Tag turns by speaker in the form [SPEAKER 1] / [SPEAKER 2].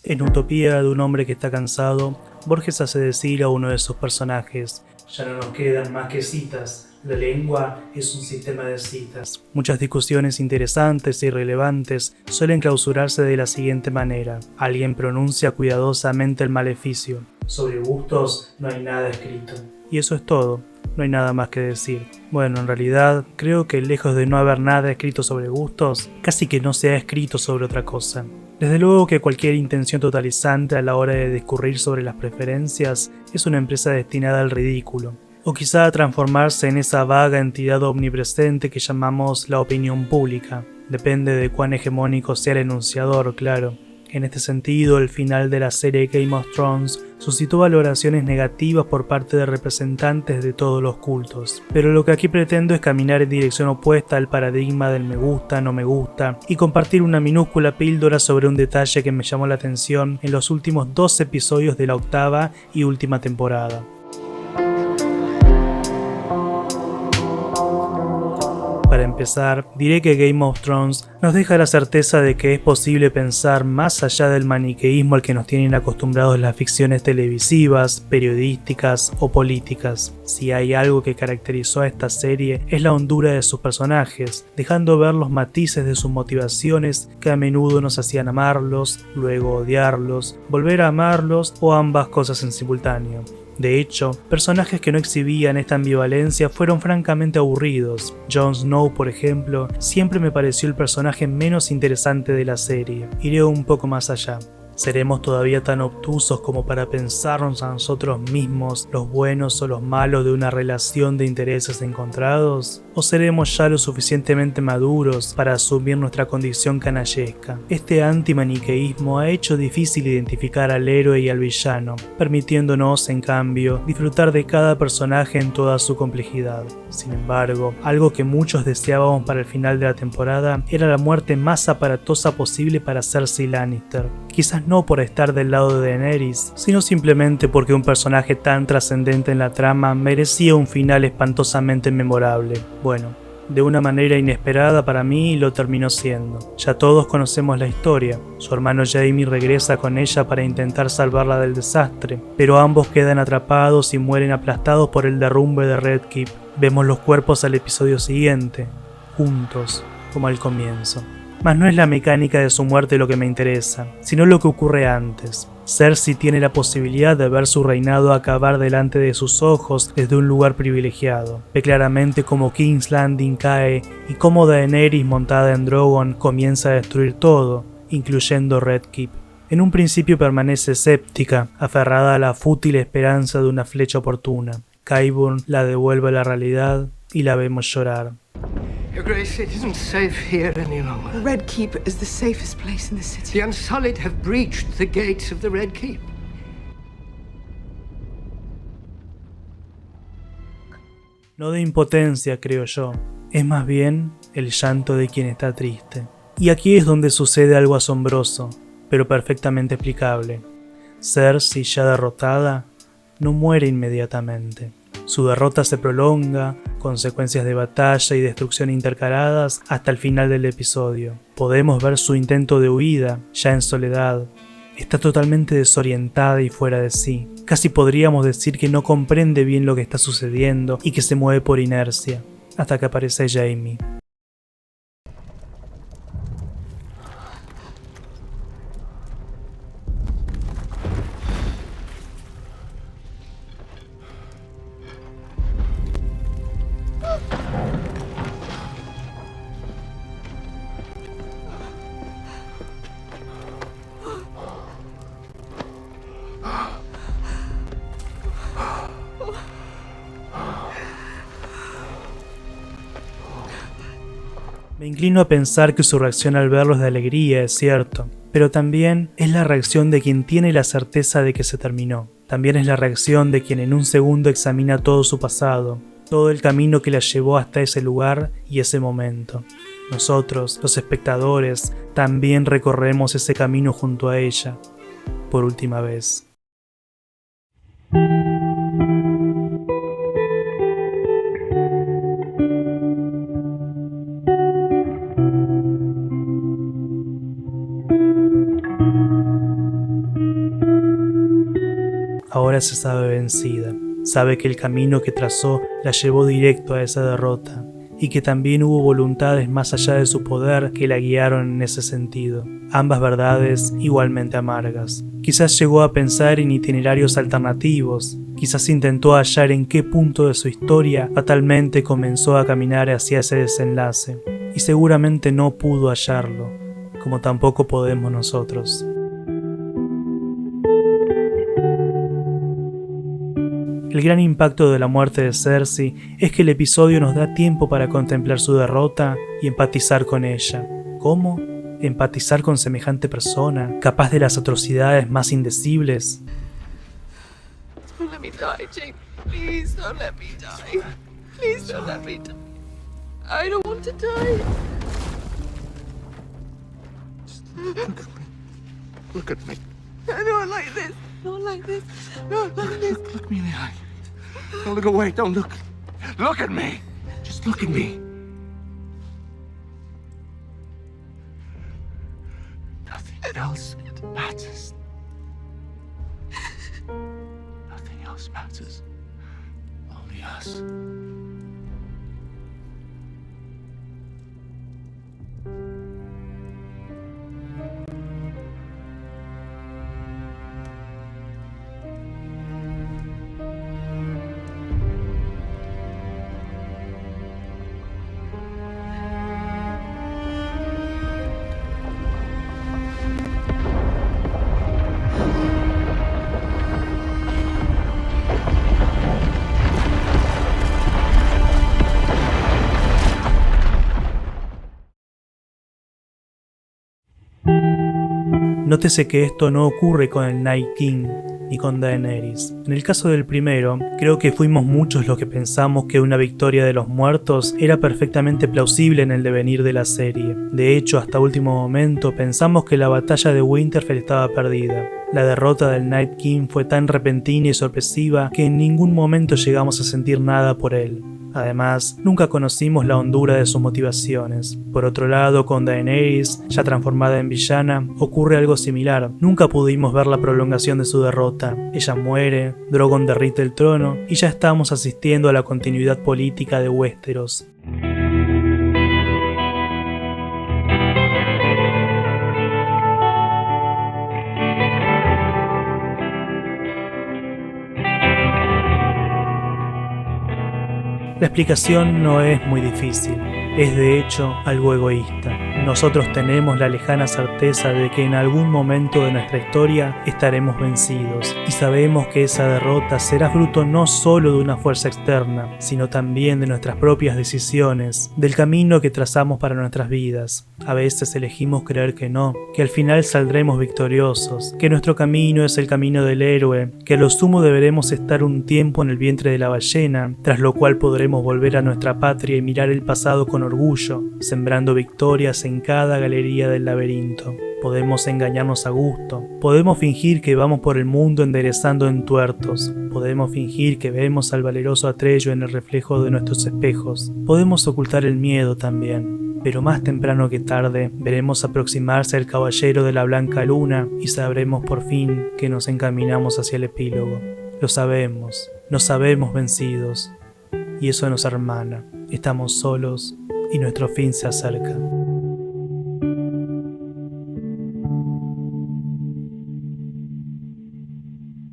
[SPEAKER 1] En Utopía de un hombre que está cansado, Borges hace decir a uno de sus personajes: ya no nos quedan más que citas, la lengua es un sistema de citas. Muchas discusiones interesantes e irrelevantes suelen clausurarse de la siguiente manera: alguien pronuncia cuidadosamente el maleficio: sobre gustos no hay nada escrito. Y eso es todo, no hay nada más que decir. Bueno, en realidad, creo que lejos de no haber nada escrito sobre gustos, casi que no se ha escrito sobre otra cosa. Desde luego que cualquier intención totalizante a la hora de discurrir sobre las preferencias es una empresa destinada al ridículo, o quizá a transformarse en esa vaga entidad omnipresente que llamamos la opinión pública. Depende de cuán hegemónico sea el enunciador, claro. En este sentido, el final de la serie Game of Thrones suscitó valoraciones negativas por parte de representantes de todos los cultos. Pero lo que aquí pretendo es caminar en dirección opuesta al paradigma del me gusta, no me gusta, y compartir una minúscula píldora sobre un detalle que me llamó la atención en los últimos 2 episodios de la 8ª y última temporada. Para empezar, diré que Game of Thrones nos deja la certeza de que es posible pensar más allá del maniqueísmo al que nos tienen acostumbrados las ficciones televisivas, periodísticas o políticas. Si hay algo que caracterizó a esta serie es la hondura de sus personajes, dejando ver los matices de sus motivaciones que a menudo nos hacían amarlos, luego odiarlos, volver a amarlos o ambas cosas en simultáneo. De hecho, personajes que no exhibían esta ambivalencia fueron francamente aburridos. Jon Snow, por ejemplo, siempre me pareció el personaje menos interesante de la serie. Iré un poco más allá. ¿Seremos todavía tan obtusos como para pensarnos a nosotros mismos los buenos o los malos de una relación de intereses encontrados? ¿O seremos ya lo suficientemente maduros para asumir nuestra condición canallesca? Este antimaniqueísmo ha hecho difícil identificar al héroe y al villano, permitiéndonos, en cambio, disfrutar de cada personaje en toda su complejidad. Sin embargo, algo que muchos deseábamos para el final de la temporada era la muerte más aparatosa posible para Cersei Lannister. Quizás no por estar del lado de Daenerys, sino simplemente porque un personaje tan trascendente en la trama merecía un final espantosamente memorable. Bueno, de una manera inesperada para mí lo terminó siendo. Ya todos conocemos la historia. Su hermano Jaime regresa con ella para intentar salvarla del desastre, pero ambos quedan atrapados y mueren aplastados por el derrumbe de Red Keep. Vemos los cuerpos al episodio siguiente, juntos, como al comienzo. Mas no es la mecánica de su muerte lo que me interesa, sino lo que ocurre antes. Cersei tiene la posibilidad de ver su reinado acabar delante de sus ojos desde un lugar privilegiado. Ve claramente cómo King's Landing cae y cómo Daenerys, montada en Drogon, comienza a destruir todo, incluyendo Red Keep. En un principio permanece escéptica, aferrada a la fútil esperanza de una flecha oportuna. Qyburn la devuelve a la realidad y la vemos llorar.
[SPEAKER 2] Your Grace, it isn't safe here any longer.
[SPEAKER 3] Red Keep is the safest place in the city.
[SPEAKER 2] The Unsullied have breached the gates of the Red Keep.
[SPEAKER 1] No de impotencia, creo yo. Es más bien el llanto de quien está triste. Y aquí es donde sucede algo asombroso, pero perfectamente explicable. Cersei, ya derrotada, no muere inmediatamente. Su derrota se prolonga, consecuencias de batalla y destrucción intercaladas hasta el final del episodio. Podemos ver su intento de huida, ya en soledad. Está totalmente desorientada y fuera de sí. Casi podríamos decir que no comprende bien lo que está sucediendo y que se mueve por inercia, hasta que aparece Jaime. Me inclino a pensar que su reacción al verlo es de alegría, es cierto, pero también es la reacción de quien tiene la certeza de que se terminó. También es la reacción de quien en un segundo examina todo su pasado, todo el camino que la llevó hasta ese lugar y ese momento. Nosotros, los espectadores, también recorremos ese camino junto a ella, por última vez. ahora se sabe vencida. Sabe que el camino que trazó la llevó directo a esa derrota, y que también hubo voluntades más allá de su poder que la guiaron en ese sentido. Ambas verdades igualmente amargas. Quizás llegó a pensar en itinerarios alternativos, quizás intentó hallar en qué punto de su historia fatalmente comenzó a caminar hacia ese desenlace, y seguramente no pudo hallarlo, como tampoco podemos nosotros. El gran impacto de la muerte de Cersei es que el episodio nos da tiempo para contemplar su derrota y empatizar con ella. ¿Cómo? Empatizar con semejante persona, capaz de las atrocidades más indecibles.
[SPEAKER 3] Don't let me die, Jake. Please don't let me die. Please don't let me die. I don't want to die.
[SPEAKER 2] Look at me.
[SPEAKER 3] Not like this. Not like this. Not like this.
[SPEAKER 2] Look me in the eye. Don't look away. Don't look. Look at me. Just look at me. Nothing else matters. Nothing else matters. Only us.
[SPEAKER 1] Nótese que esto no ocurre con el Night King ni con Daenerys. En el caso del primero, creo que fuimos muchos los que pensamos que una victoria de los muertos era perfectamente plausible en el devenir de la serie. De hecho, hasta último momento pensamos que la batalla de Winterfell estaba perdida. La derrota del Night King fue tan repentina y sorpresiva que en ningún momento llegamos a sentir nada por él. Además, nunca conocimos la hondura de sus motivaciones. Por otro lado, con Daenerys, ya transformada en villana, ocurre algo similar. Nunca pudimos ver la prolongación de su derrota. Ella muere, Drogon derrite el trono y ya estamos asistiendo a la continuidad política de Westeros. La explicación no es muy difícil, es de hecho algo egoísta. Nosotros tenemos la lejana certeza de que en algún momento de nuestra historia estaremos vencidos y sabemos que esa derrota será fruto no solo de una fuerza externa, sino también de nuestras propias decisiones, del camino que trazamos para nuestras vidas. A veces elegimos creer que no, que al final saldremos victoriosos, que nuestro camino es el camino del héroe, que a lo sumo deberemos estar un tiempo en el vientre de la ballena, tras lo cual podremos volver a nuestra patria y mirar el pasado con orgullo, sembrando victorias en cada galería del laberinto. Podemos engañarnos a gusto, podemos fingir que vamos por el mundo enderezando entuertos, podemos fingir que vemos al valeroso Atreyu en el reflejo de nuestros espejos, podemos ocultar el miedo también, pero más temprano que tarde veremos aproximarse al caballero de la blanca luna y sabremos por fin que nos encaminamos hacia el epílogo. Lo sabemos, nos sabemos vencidos, y eso nos hermana, estamos solos y nuestro fin se acerca.